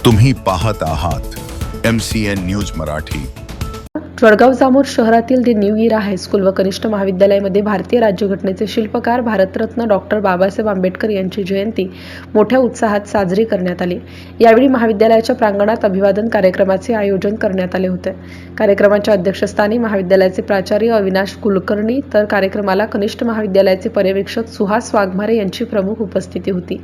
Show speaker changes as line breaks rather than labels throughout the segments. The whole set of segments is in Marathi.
तुम्ही पाहत आहात MCN न्यूज मराठी।
जळगाव जामोद शहरातील दी न्यू इरा हायस्कूल व कनिष्ठ महाविद्यालयामध्ये भारतीय राज्यघटनेचे शिल्पकार भारतरत्न डॉक्टर बाबासाहेब आंबेडकर यांची जयंती मोठ्या उत्साहात साजरी करण्यात आली। यावेळी महाविद्यालयाच्या प्रांगणात अभिवादन कार्यक्रमाचे आयोजन करण्यात आले होते। कार्यक्रमाच्या अध्यक्षस्थानी महाविद्यालयाचे प्राचार्य अविनाश कुलकर्णी तर कार्यक्रमाला कनिष्ठ महाविद्यालयाचे पर्यवेक्षक सुहास वाघमारे यांची प्रमुख उपस्थिती होती।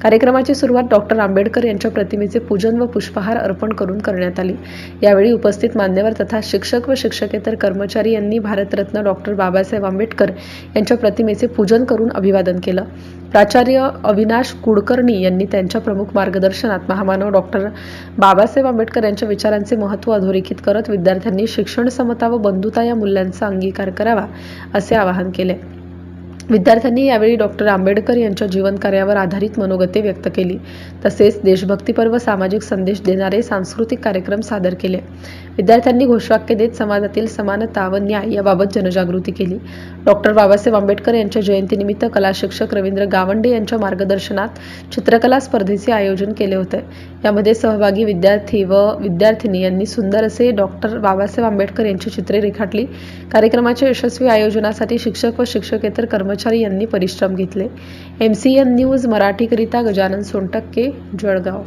कार्यक्रमाची सुरुवात डॉक्टर आंबेडकर यांच्या प्रतिमेचे पूजन व पुष्पहार अर्पण करून करण्यात आली। यावेळी उपस्थित मान्यवर तथा शिक्षक व शिक्षकेतर कर्मचारी यांनी भारतरत्न डॉक्टर बाबासाहेब आंबेडकर यांच्या प्रतिमेचे पूजन करून अभिवादन केलं। प्राचार्य अविनाश कुलकर्णी यांनी त्यांच्या प्रमुख मार्गदर्शनात महामानव डॉक्टर बाबासाहेब आंबेडकर यांच्या विचारांचे महत्त्व अधोरेखित करत विद्यार्थ्यांनी शिक्षण समता व बंधुता या मूल्यांचा अंगीकार करावा असे आवाहन केले। विद्यार्थ्यांनी यावेळी डॉक्टर आंबेडकर यांच्या जीवनकार्यावर आधारित मनोगते व्यक्त केली। तसेच देशभक्तीपर व सामाजिक संदेश देणारे सांस्कृतिक कार्यक्रम सादर केले। विद्यार्थ्यांनी घोषवाक्य देत समाजातील समानता व न्याय याबाबत जनजागृती केली। डॉक्टर बाबासाहेब आंबेडकर यांच्या जयंतीनिमित्त कला शिक्षक रवींद्र गावंडे यांच्या मार्गदर्शनात चित्रकला स्पर्धेचे आयोजन केले होते। यामध्ये सहभागी विद्यार्थी व विद्यार्थिनी यांनी सुंदर असे डॉक्टर बाबासाहेब आंबेडकर यांची चित्रे रेखाटली। कार्यक्रमाच्या यशस्वी आयोजनासाठी शिक्षक व शिक्षकेतर कर्मचारी यांनी परिश्रम घेतले। MCN न्यूज मराठीकरिता गजानन सोनटक्के, जळगाव।